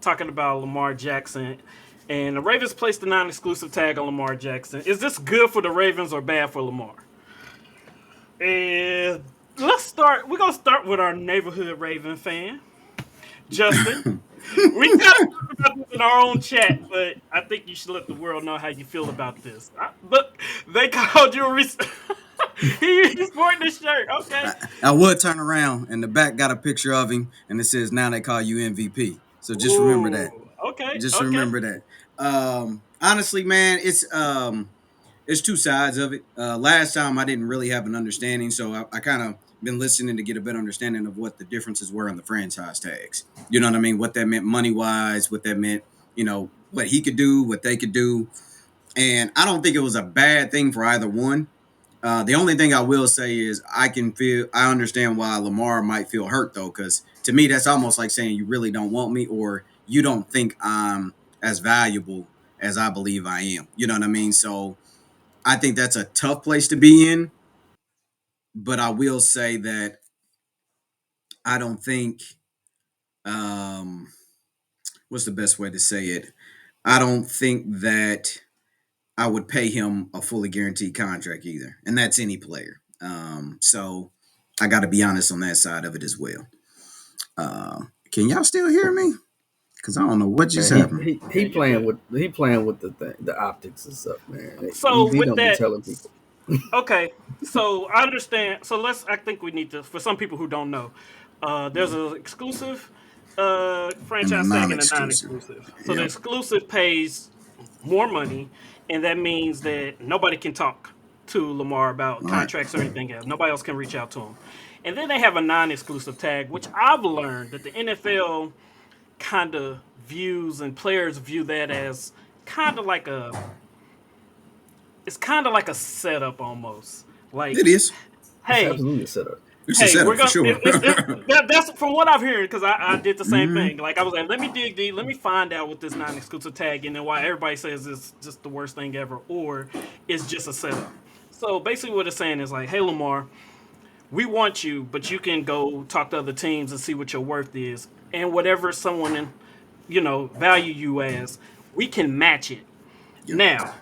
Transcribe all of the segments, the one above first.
talking about Lamar Jackson, and the Ravens placed the non-exclusive tag on Lamar Jackson. Is this good for the Ravens or bad for Lamar? And let's start. We're gonna start with our neighborhood Raven fan, Justin. We kind of talked about this in our own chat, but I think you should let the world know how you feel about this. Look, they called you a. He's sporting the shirt. Okay. I would turn around and the back got a picture of him and it says now they call you MVP. So just remember that. Ooh. Okay. Just Okay. remember that. Honestly, man, it's two sides of it. Last time I didn't really have an understanding, so I kind of been listening to get a better understanding of what the differences were on the franchise tags. You know what I mean? What that meant money wise, what that meant, what he could do, what they could do. And I don't think it was a bad thing for either one. The only thing I will say is I understand why Lamar might feel hurt though, because to me that's almost like saying you really don't want me or you don't think I'm as valuable as I believe I am. You know what I mean? So I think that's a tough place to be in, but I will say that I don't think um, what's the best way to say it? I don't think that I would pay him a fully guaranteed contract either, and that's any player. So I got to be honest on that side of it as well. Can y'all still hear me? Because I don't know what just Man, happened. Yeah, you good. he playing with the optics and stuff, man. So He with don't be that, telling people. okay. So I understand. So I think we need to. For some people who don't know, there's an exclusive And the franchise tag and a non-exclusive. non-exclusive. So the Yep. exclusive pays more money, and that means that nobody can talk to Lamar about All right. contracts or anything else. Nobody else can reach out to him. And then they have a non-exclusive tag, which I've learned that the NFL kind of views and players view that as kind of like a it's kind of like a setup almost. Like, It is. It's hey, absolutely a setup. It's a hey, we're setup for gonna. sure. That's from what I've heard because I did the same Hmm. thing. Like I was like, let me dig deep, let me find out what this non-exclusive tag and then why everybody says it's just the worst thing ever or it's just a setup. So basically, what it's saying is like, hey Lamar, we want you, but you can go talk to other teams and see what your worth is, and whatever someone value you as, we can match it. Yep. Now,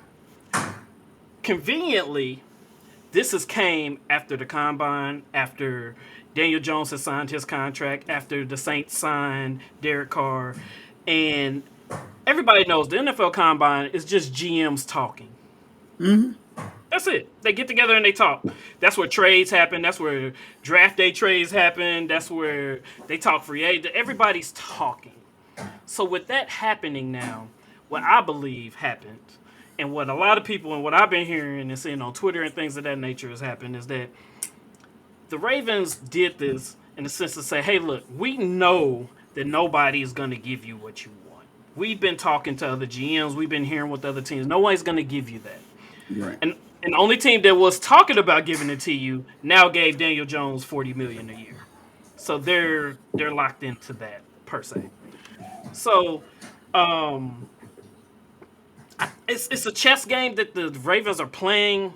conveniently, this has came after the combine, after Daniel Jones has signed his contract, after the Saints signed Derek Carr, and everybody knows the NFL combine is just GMs talking. Hmm. That's it. They get together and they talk. That's where trades happen. That's where draft day trades happen. That's where they talk free agent. Everybody's talking. So with that happening now, what I believe happened, and what a lot of people and what I've been hearing and seeing on Twitter and things of that nature has happened is that the Ravens did this in the sense to say, hey, look, we know that nobody is going to give you what you want. We've been talking to other GMs. We've been hearing with other teams. Nobody's going to give you that. Right. And the only team that was talking about giving it to you now gave Daniel Jones $40 million a year. So they're locked into that per se. So um, it's a chess game that the Ravens are playing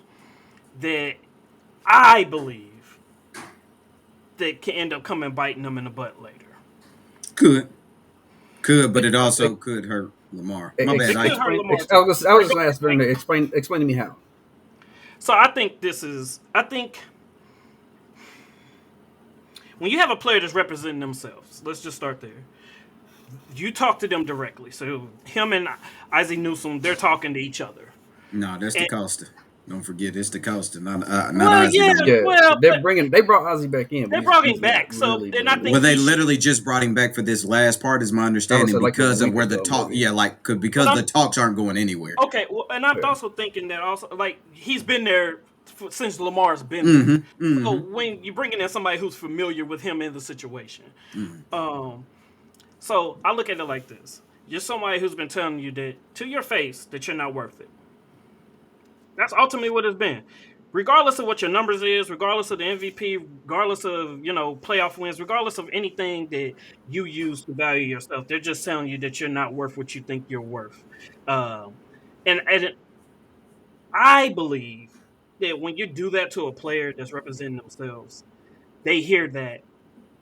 that I believe that can end up coming biting them in the butt later. Could. Could, but It, it also could hurt Lamar. My bad, it could Ike. hurt Explain. Lamar I too. was just gonna ask Brenda. Explain to me how. So I think I think when you have a player that's representing themselves, let's just start there. You talk to them directly. So him and Isaac Newsom, they're talking to each other. No, that's the And, Costa. Don't forget, it's the Costa, not well, Ozzy yeah, no more. Yeah, well, but they brought Ozzy back in, they but brought him he's not back. So really then I doing think Well, it. they he should. literally just brought him back for this last part, is my I would say understanding, like a because of week where the ago, talk. maybe. Yeah, like But because the talks aren't going anywhere. okay, well, and I'm Yeah. also thinking that also like he's been there since Lamar's been there. Mm-hmm. So Mm-hmm. when you're bringing in somebody who's familiar with him in the situation, Mm-hmm. um, so I look at it like this: you're somebody who's been telling you that to your face that you're not worth it. That's ultimately what it's been. Regardless of what your numbers is, regardless of the MVP, regardless of playoff wins, regardless of anything that you use to value yourself, they're just telling you that you're not worth what you think you're worth. Um, and I believe that when you do that to a player that's representing themselves, they hear that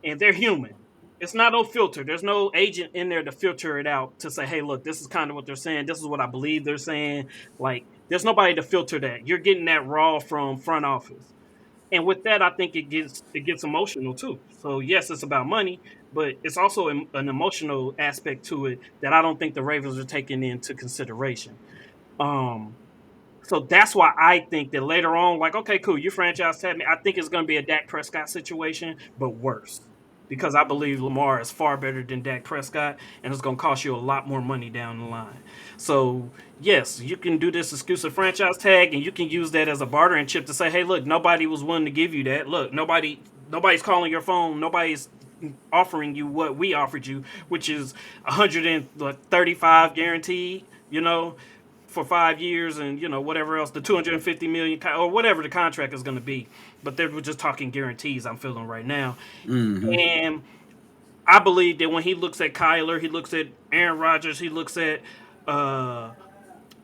and they're human. It's not no filter. There's no agent in there to filter it out to say, hey, look, this is kind of what they're saying. This is what I believe they're saying. Like, there's nobody to filter that. You're getting that raw from front office. And with that, I think it gets emotional too. So yes, it's about money, but it's also an emotional aspect to it that I don't think the Ravens are taking into consideration. Um, so that's why I think that later on, like, okay, cool, you franchise tag me. I think it's going to be a Dak Prescott situation, but worse. Because I believe Lamar is far better than Dak Prescott, and it's going to cost you a lot more money down the line. So, yes, you can do this exclusive franchise tag, and you can use that as a bartering chip to say, hey, look, nobody was willing to give you that. Look, nobody's calling your phone. Nobody's offering you what we offered you, which is 135 guaranteed. For 5 years, and whatever else, the 250 million or whatever the contract is going to be. But we're just talking guarantees. I'm feeling right now, Mm-hmm. and I believe that when he looks at Kyler, he looks at Aaron Rodgers, uh,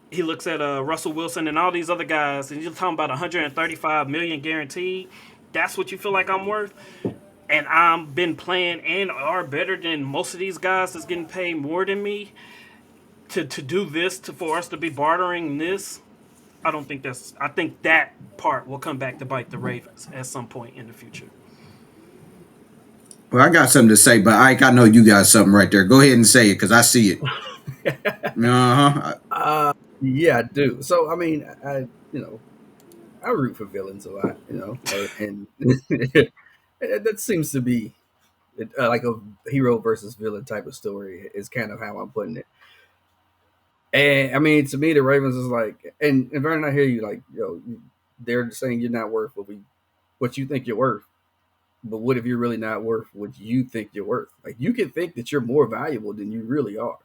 he looks at Russell Wilson and all these other guys, and you're talking about 135 million guaranteed. That's what you feel like I'm worth, and I'm been playing and are better than most of these guys that's getting paid more than me. To do this for us to be bartering this, I don't think that's. I think that part will come back to bite the Ravens at some point in the future. Well, I got something to say, but I know you got something right there. Go ahead and say it because I see it. Uh huh. Yeah, I do. So I mean, you know I root for villains a lot, and that seems to be like a hero versus villain type of story is kind of how I'm putting it. And I mean, to me, the Ravens is like, and Vernon, I hear you like, they're saying you're not worth what you think you're worth. But what if you're really not worth what you think you're worth? Like you can think that you're more valuable than you really are.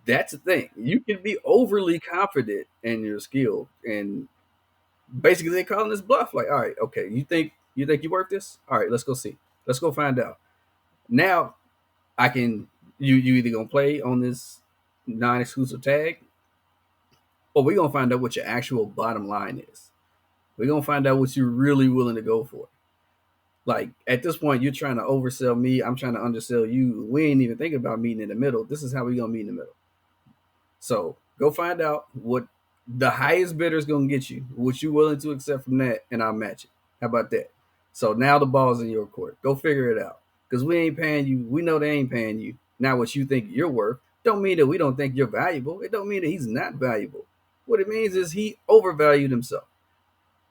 That's the thing. You can be overly confident in your skill, and basically they're calling this bluff. Like, all right, okay, you think you're worth this? All right, let's go see. Let's go find out. Now I can you either gonna play on this non-exclusive tag, or we're gonna find out what your actual bottom line is. We're gonna find out what you're really willing to go for. Like at this point, you're trying to oversell me. I'm trying to undersell you. We ain't even thinking about meeting in the middle. This is how we gonna meet in the middle. So go find out what the highest bidder is gonna get you. What you willing to accept from that, and I'll match it. How about that? So now the ball's in your court. Go figure it out. Because we ain't paying you. We know they ain't paying you. Now what you think you're worth don't mean that we don't think you're valuable. It don't mean that he's not valuable. What it means is he overvalued himself.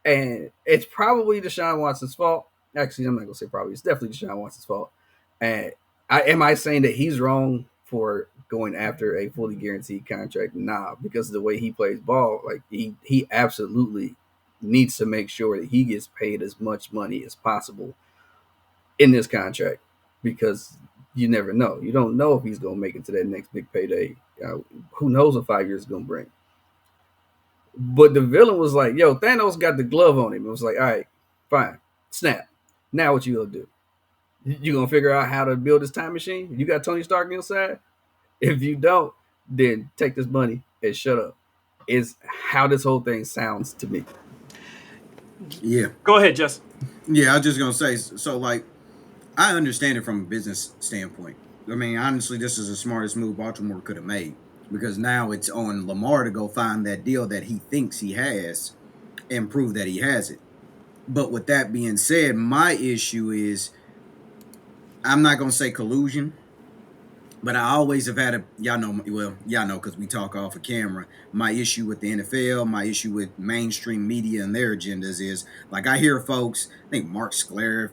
And it's probably Deshaun Watson's fault. Actually, I'm not gonna say probably. It's definitely Deshaun Watson's fault. And am I saying that he's wrong for going after a fully guaranteed contract? Nah, because of the way he plays ball, like he absolutely needs to make sure that he gets paid as much money as possible in this contract because you never know. You don't know if he's gonna make it to that next big payday. Who knows what 5 years is gonna bring? But the villain was like, yo, Thanos got the glove on him. It was like, all right, fine, snap. Now what you gonna do? You gonna figure out how to build this time machine? You got Tony Stark on your side? If you don't, then take this money and shut up. Is how this whole thing sounds to me. Yeah. Go ahead, Justin. Yeah. I was just gonna say. So, like, I understand it from a business standpoint. I mean, honestly, this is the smartest move Baltimore could have made because now it's on Lamar to go find that deal that he thinks he has and prove that he has it. But with that being said, my issue is I'm not gonna say collusion, but I always have had y'all know because we talk off of camera. My issue with the NFL, my issue with mainstream media and their agendas is like I hear folks, I think Mark Sklar,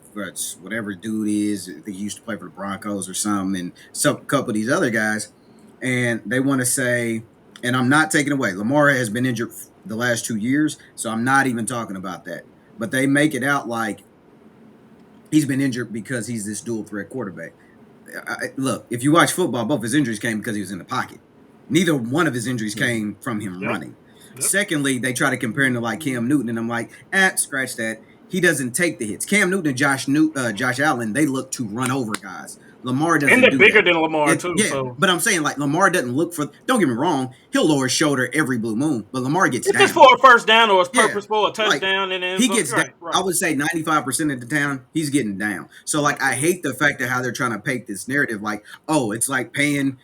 whatever dude is, I think he used to play for the Broncos or something, and some couple of these other guys, and they want to say, and I'm not taking away, Lamar has been injured the last 2 years, so I'm not even talking about that. But they make it out like he's been injured because he's this dual threat quarterback. Look, if you watch football, both his injuries came because he was in the pocket. Neither one of his injuries came from him Yep. running. Yep. Secondly, they try to compare him to like Cam Newton, and I'm like, scratch that. He doesn't take the hits. Cam Newton and Josh Allen, they look to run over guys. Lamar And doesn't they're do bigger that. than Lamar It, too. yeah, So but I'm saying like Lamar doesn't look for. Don't get me wrong, he'll lower his shoulder every blue moon, but Lamar gets if it's down. for a first down or it's Yeah, purposeful, a like touchdown in the end he zone. gets down. Right, I right. would say 95% of the town he's getting down. So like I Absolutely. hate the fact that how they're trying to paint this narrative like, oh, it's like paying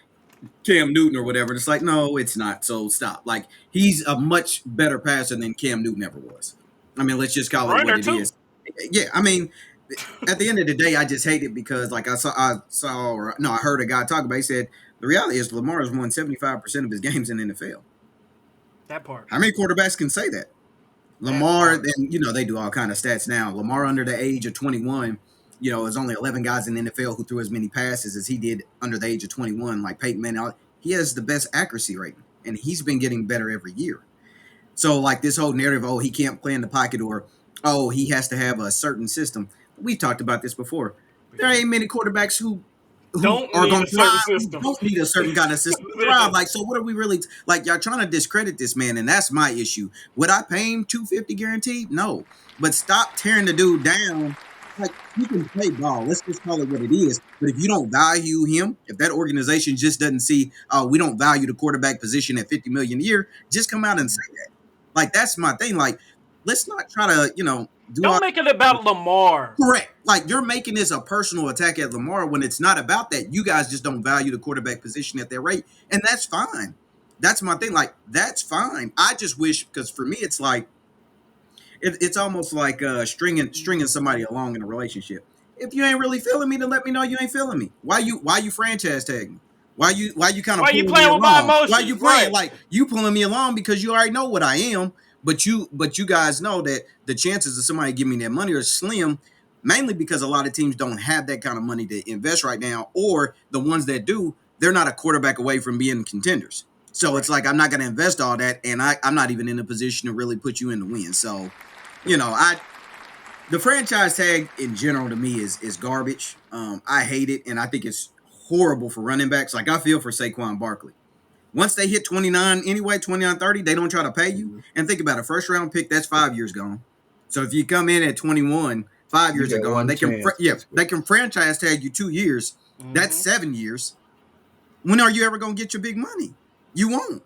Cam Newton or whatever. It's like, no, it's not. So stop. Like he's a much better passer than Cam Newton ever was. I mean, let's just call it what Runner it too. is. Yeah, I mean, at the end of the day, I just hate it because like I saw or no, I heard a guy talk about. He said the reality is Lamar has won 75% of his games in the NFL. That part. How many quarterbacks can say that? That Lamar, part. then they do all kind of stats now. Lamar under the age of 21, there's only 11 guys in the NFL who threw as many passes as he did under the age of 21. Like Peyton Manning, he has the best accuracy rating, and he's been getting better every year. So like this whole narrative, oh, he can't play in the pocket, or oh, he has to have a certain system. We've talked about this before. We There did. ain't many quarterbacks who Don't are need going a to thrive, certain who system. don't need a certain kind of system to thrive. Like, so what are we really like? Y'all trying to discredit this man, and that's my issue. Would I pay him 250 guaranteed? No, but stop tearing the dude down. Like he can play ball. Let's just call it what it is. But if you don't value him, if that organization just doesn't see, we don't value the quarterback position at 50 million a year, just come out and say that. Like that's my thing. Like, let's not try to, do all Don't make it about Lamar. correct. Like you're making this a personal attack at Lamar when it's not about that. You guys just don't value the quarterback position at that rate, and that's fine. That's my thing. Like that's fine. I just wish because for me it's like it's almost like stringing somebody along in a relationship. If you ain't really feeling me, then let me know you ain't feeling me. Why you franchise tag me? Why you kind of Why you pulling me playing with my along? Why you emotions? playing Right. like you pulling me along because you already know what I am, but you guys know that the chances of somebody giving me that money are slim, mainly because a lot of teams don't have that kind of money to invest right now, or the ones that do, they're not a quarterback away from being contenders. So it's Right. like I'm not going to invest all that, and I'm not even in a position to really put you in the win. So I the franchise tag in general to me is garbage. I hate it, and I think it's horrible for running backs. Like I feel for Saquon Barkley. Once they hit 29 anyway, 29, 30, they don't try to pay you. Mhm. And think about it, first round pick, that's 5 years gone. So if you come in at 21, 5 years You are got gone. one chance, basically. They can franchise tag you 2 years. That's Mm-hmm. 7 years. When are you ever gonna get your big money? You won't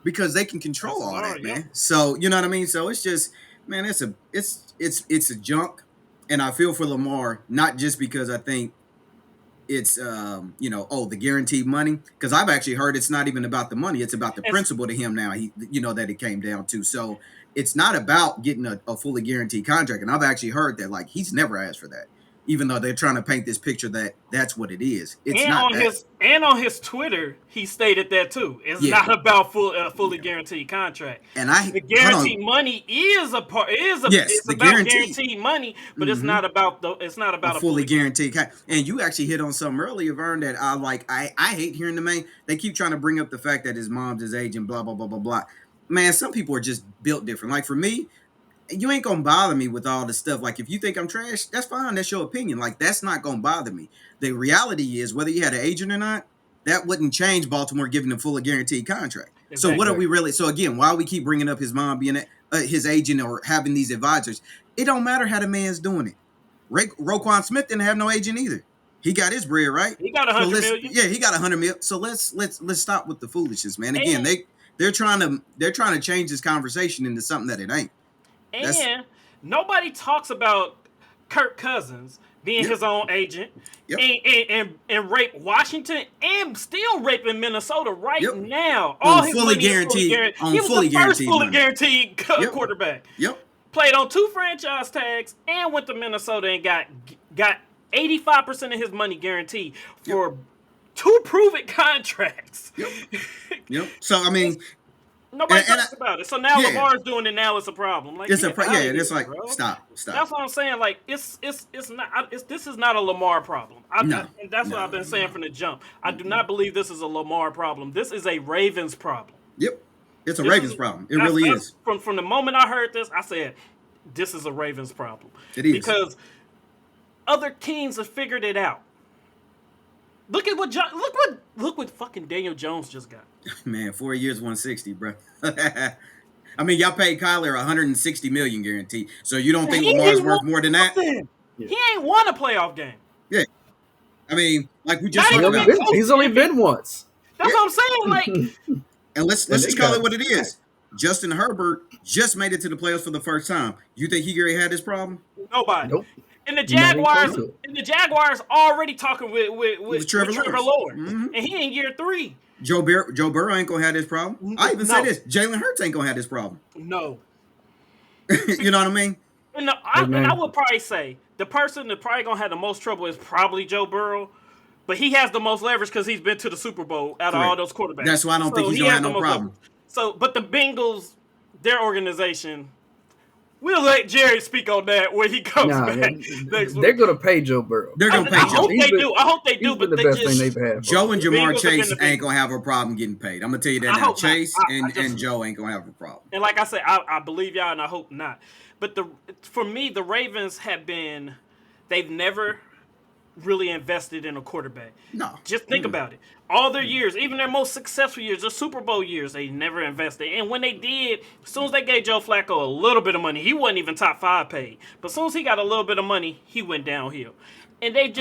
because they can control Chances all are, that, yep. man. So you know what I mean. So it's just, man, it's a junk, and I feel for Lamar not just because I think it's the guaranteed money because I've actually heard it's not even about the money, it's about the And principle to him now that it came down to. So it's not about getting a fully guaranteed contract, and I've actually heard that like he's never asked for that, even though they're trying to paint this picture that that's what it is. It's And not on that. his Twitter, he stated that too. It's Yeah, not about fully yeah. guaranteed contract. And I The hold on. guaranteed money is a part. Yes, It's the about guarantee. guaranteed money, but it's Mm-hmm. not about the. It's not A about a fully fully guaranteed. guaranteed and you actually hit on something earlier, Vern, that I like. I hate hearing the man. They keep trying to bring up the fact that his mom's his age and blah blah blah blah blah. Man, some people are just built different. Like for me, you ain't gonna bother me with all this stuff. Like if you think I'm trash, that's fine. That's your opinion. Like that's not gonna bother me. The reality is whether you had an agent or not, that wouldn't change Baltimore giving him full guaranteed contract. So what are Exactly. we Exactly. really? So again, why we keep bringing up his mom being his agent or having these advisors? It don't matter how the man's doing it. Roquan Smith didn't have no agent either. He got his bread right. He got a So hundred million. he got 100 mil. So let's stop with the foolishness, man. Again, And they're trying to change this conversation into something that it ain't. That's and nobody talks about Kirk Cousins being yep, his own agent yep, and rape Washington and still raping Minnesota right yep. now. All On his fully money is fully guaranteed, guaranteed. on He was the fully first guaranteed fully money. guaranteed Yep, quarterback. yep, Played on 2 franchise tags and went to Minnesota and got 85% of his money guaranteed yep, for 2 proven contracts. yep, yep. So I mean, Nobody and talks about it. So now yeah, Lamar's doing it. Now it's a problem. Like, it's get yeah, out of and it's here, like bro. stop. That's what I'm saying. Like, it's not. This is not a Lamar problem. No, And that's what I've no. been saying from the jump. I do not believe this is a Lamar problem. This is a Ravens problem. Yep, it's a This is Ravens problem. It really that's is. from the moment I heard this, I said, this is a Ravens problem It is. because other teams have figured it out. Look what fucking Daniel Jones just got. Man, 4 years, 160, bro. I mean, y'all paid Kyler 160 million guaranteed. So you don't think He Lamar's ain't won worth more than that? nothing. Yeah. He ain't won a playoff game. Yeah. I mean, like we just Not talked even about. be close He's to only MVP. been once, That's Yeah, what I'm saying. Like and and let's they just call got it what it smacked. is. Justin Herbert just made it to the playoffs for the first time. You think he already had this problem nobody. Nope, And the not even close Jaguars, to it. and the Jaguars already talking with with, with, with with Trevor Trevor Lawrence? Lawrence, Hmm. and he in year 3. Joe Burrow ain't gonna have this problem. I even say No, this: Jalen Hurts ain't gonna have this problem. no. You know what I mean? Hey And I man, would probably say the person that probably gonna have the most trouble is probably Joe Burrow, but he has the most leverage because he's been to the Super Bowl out of all Correct. those quarterbacks. That's why I don't think So he's he gonna has have the no most leverage. problem. So, but the Bengals, their organization, we'll let Jerry speak on that when he comes nah, back next they're week. gonna pay Joe Burrow. They're gonna I, pay I Joe. hope they do. I hope they He's do, been but the they best thing just they've had for a Joe long and the time. Jamar Bengals have been Chase the ain't Bengals. gonna have a problem getting paid. I'm gonna tell you that I now. hope not. Chase I and just Joe ain't gonna have a problem. And like I said, I believe y'all, and I hope not. But for me, the Ravens have been. They've never really invested in a quarterback. No. Just think about it. All their years, even their most successful years, the Super Bowl years, they never invested. And when they did, as soon as they gave Joe Flacco a little bit of money, he wasn't even top 5 paid. But as soon as he got a little bit of money, he went downhill. And they've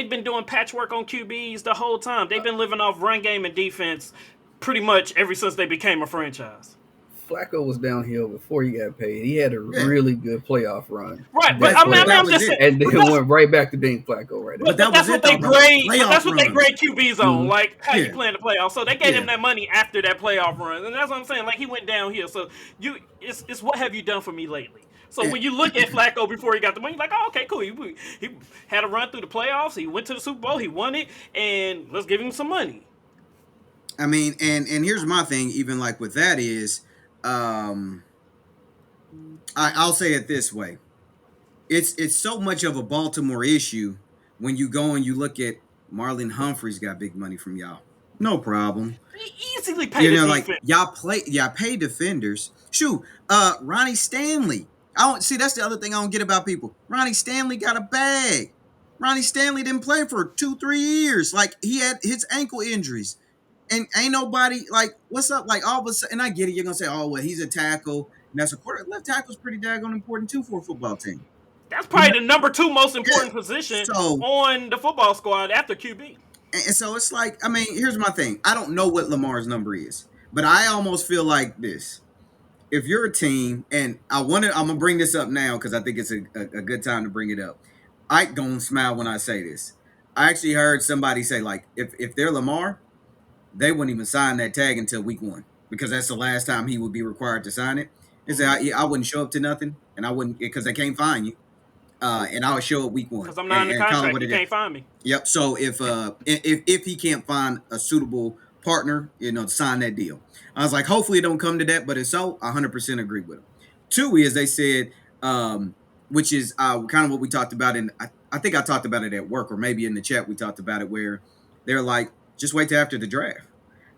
been doing patchwork on QBs the whole time. They've been living off run game and defense pretty much ever since they became a franchise. Flacco was downhill before he got paid. He had a Yeah. really good playoff run. Right, but That's But what, that I'm was just it. saying, and then but that's went right back to being Flacco right But after. But that was that's it what though, they bro. grade. But Playoff that's what they run. grade QBs on. Mhm. Like how you Yeah. play in the playoffs. So they gave Yeah. him that money after that playoff run, and that's what I'm saying. Like he went downhill. So it's what have you done for me lately? So And, when you look at Flacco before he got the money, you're like, oh, okay, cool. He had a run through the playoffs. He went to the Super Bowl. He won it, and let's give him some money. I mean, and here's my thing. Even like with that is, um, I'll say it this way: it's so much of a Baltimore issue when you go and you look at Marlon Humphrey's got big money from y'all. No problem. He easily paid You the know, like defense. y'all pay defenders. Shoot, Ronnie Stanley. I don't see that's the other thing I don't get about people. Ronnie Stanley got a bag. Ronnie Stanley didn't play for 2, 3 years. Like he had his ankle injuries. And ain't nobody like, what's up? Like all of a sudden, and I get it. You're gonna say, oh well, he's a tackle, and that's a quarter. Left tackle's pretty daggone important too for a football team. That's You know? probably the number 2 most Yeah. important position So on the football squad after QB. and so it's like, I mean, here's my thing. I don't know what Lamar's number is, but I almost feel like this. If you're a team, and I'm gonna bring this up now because I think it's a good time to bring it up. I gonna smile when I say this. I actually heard somebody say like, if they're Lamar, they wouldn't even sign that tag until week 1 because that's the last time he would be required to sign it. They say I wouldn't show up to nothing, and I wouldn't because they can't find you, and I would show up week 1 Because I'm not in the and call it contract, what you it is. can't find me. Yep. So if he can't find a suitable partner, to sign that deal, I was like, hopefully it don't come to that, but if so, 100% agree with him. Two is they said, which is kind of what we talked about I think I talked about it at work or maybe in the chat we talked about it where they're like, just wait till after the draft.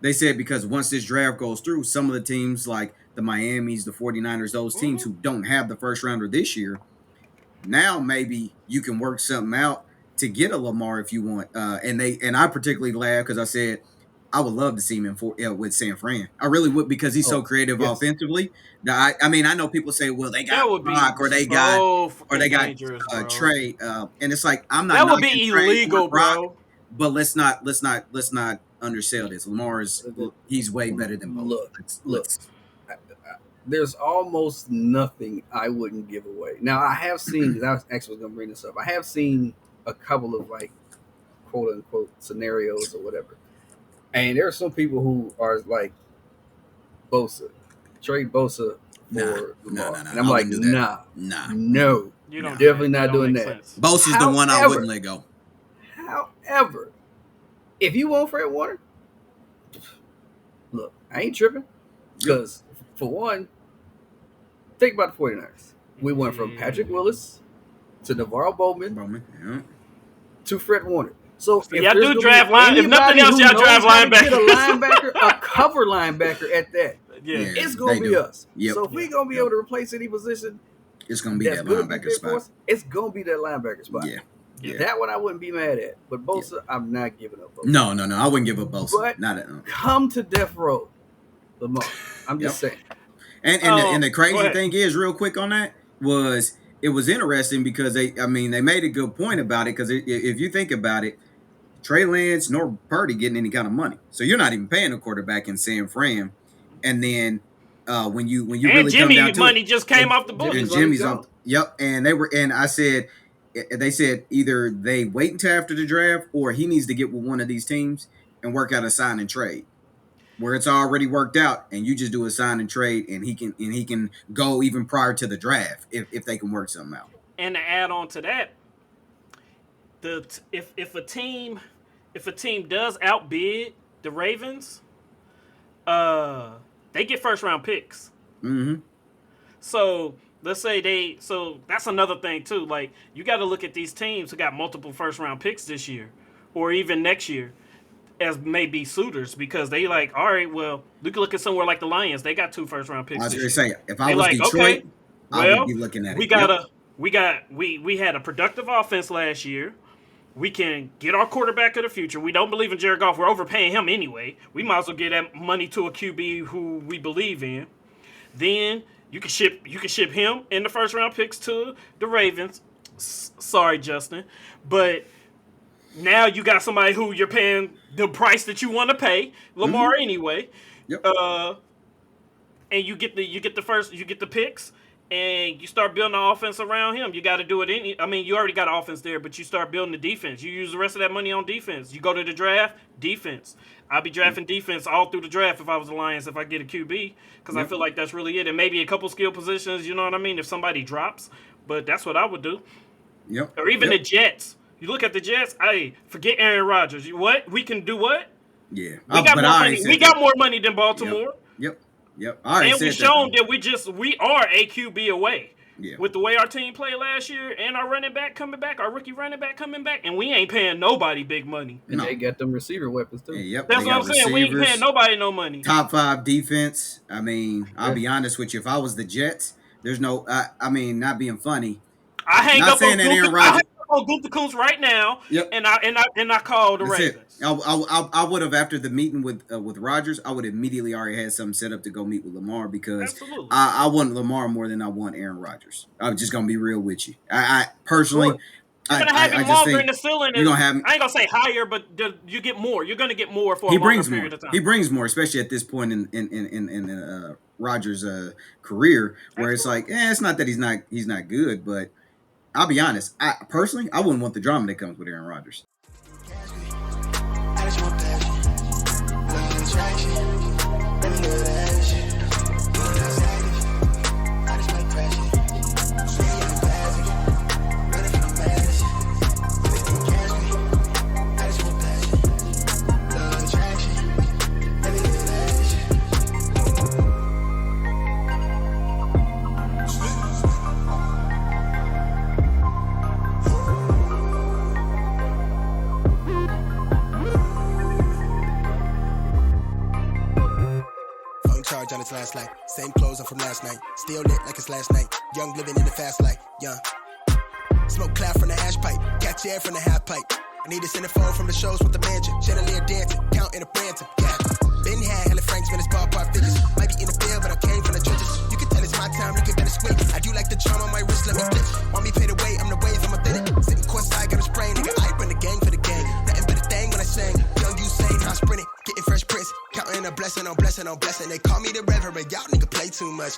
They said because once this draft goes through, some of the teams like the Miamis, the 49ers, those teams Mm-hmm. who don't have the first rounder this year, now maybe you can work something out to get a Lamar if you want. And I particularly laugh because I said I would love to see him with San Fran. I really would because he's so Oh creative yes, offensively. That I mean I know people say well they got That would be Brock or they got so or fucking they got dangerous, bro. Trey, and it's like I'm not That would knocking be Trey or illegal, Brock, bro. but let's not undersell this. Lamar is he's way better than both. look, look. Let's There's almost nothing I wouldn't give away. Now I have seen because I was actually going to bring this up. I have seen a couple of like quote unquote scenarios or whatever, and there are some people who are like Bosa, trade Bosa nah for nah Lamar, nah nah. and I'm I like, wouldn't do that. nah, Nah. no, You No. don't do definitely that. not That don't doing make that. sense. Bose is the one I wouldn't However, let go. however, if you want Fred Warner, look, I ain't tripping because for one, think about the 49ers. We went from Patrick Willis to Navarro Bowman Bowman, yeah. to Fred Warner. So So if y'all there's do gonna draft be line. If nothing anybody else, who y'all knows draft how to get a linebackers. linebacker, a cover linebacker at that, Yeah. Yeah. it's gonna they be do. us. Yep. So if we Yeah. gonna be Yep. able to replace any position It's gonna be that's that gonna be linebacker there for spot. us, it's gonna be that linebacker spot. Yeah. Yeah. Yeah. That one I wouldn't be mad at. But Bosa, I'm not giving up Bosa. No. I wouldn't give up Bosa. But Not at come to death row, Lamar. I'm just saying. And the Go crazy ahead. thing is, real quick on that was it was interesting because they made a good point about it because if you think about it, Trey Lance nor Purdy getting any kind of money. So you're not even paying a quarterback in San Fran. And then when you And really come Jimmy down to it, money just came off the and Jimmy's books. money's Jimmy's off. gone. Yep. And I said, they said either they wait until after the draft or he needs to get with one of these teams and work out a sign and trade where it's already worked out and you just do a sign and trade and he can go even prior to the draft if they can work something out. And to add on to that, if a team does outbid the Ravens, they get first round picks. Mm-hmm. So let's say so that's another thing too. Like you got to look at these teams who got multiple first round picks this year, or even next year, as maybe suitors because they like, all right, well, you can look at somewhere like the Lions. They got 2 first round picks. I was this going to year. say, if I They was like, Detroit, okay, I would well, be looking at we it. gotta, we had a productive offense last year. We can get our quarterback of the future. We don't believe in Jared Goff. We're overpaying him anyway. We might as well get that money to a QB who we believe in. Then you can ship him in the first round picks to the Ravens. Sorry, Justin, but now you got somebody who you're paying the price that you want to pay, Lamar anyway. Yep. And you get the picks, and you start building the offense around him. You got to do it you already got offense there, but you start building the defense. You use the rest of that money on defense. You go to the draft, defense. I'll be drafting defense all through the draft if I was the Lions, if I get a QB, because I feel like that's really it. And maybe a couple skill positions, you know what I mean, if somebody drops. But that's what I would do. Yep. Or even the Jets. You look at the Jets, hey, forget Aaron Rodgers. What? We can do what? Yeah. We got more money. We got more money than Baltimore. Yep. I and we've shown that we are a QB away. Yeah. With the way our team played last year and our running back coming back, our rookie running back coming back, and we ain't paying nobody big money. And they got them receiver weapons too. Yep. That's what I'm saying. We ain't paying nobody no money. Top 5 defense. I mean, I'll be honest with you. If I was the Jets, there's no. Not being funny. I hang Not up saying on that Aaron Gunther. I hang Rodgers. up on Gunther Kuntz right now. Yep. And I call the That's Ravens. it. I would have, after the meeting with Rodgers, I would have immediately already had something set up to go meet with Lamar because Absolutely. I want Lamar more than I want Aaron Rodgers. I'm just gonna be real with you. I personally, Sure. You're gonna have him longer in the ceiling. You're gonna have him, I ain't gonna say higher, but you get more. You're gonna get more for a longer period of time. He brings more, especially at this point in Rodgers' career, where it's like, it's not that he's not good, but I'll be honest. I personally, I wouldn't want the drama that comes with Aaron Rodgers. On its last life, same clothes I'm from last night, still lit like it's last night, young living in the fast life, young. Smoke cloud from the ash pipe, catch air from the half pipe. I need a centerfold from the shows with the mansion, chandelier dancing, counting a Branson, yeah. Been had hella Franks, Venice ballpark figures, might be in the field, but I came from the trenches. You can tell it's my time, look at better squint. I do like the charm on my wrist, let me flip. Want me pay the way, I'm the wave, I'm authentic. Sitting courtside, got a sprain, nigga, I bring the gang for the gang. Nothing but a thing when I sing, young Usain, I sprint it, getting fresh prints. Counting a blessing on blessing on blessing. They call me the reverend, y'all nigga play too much.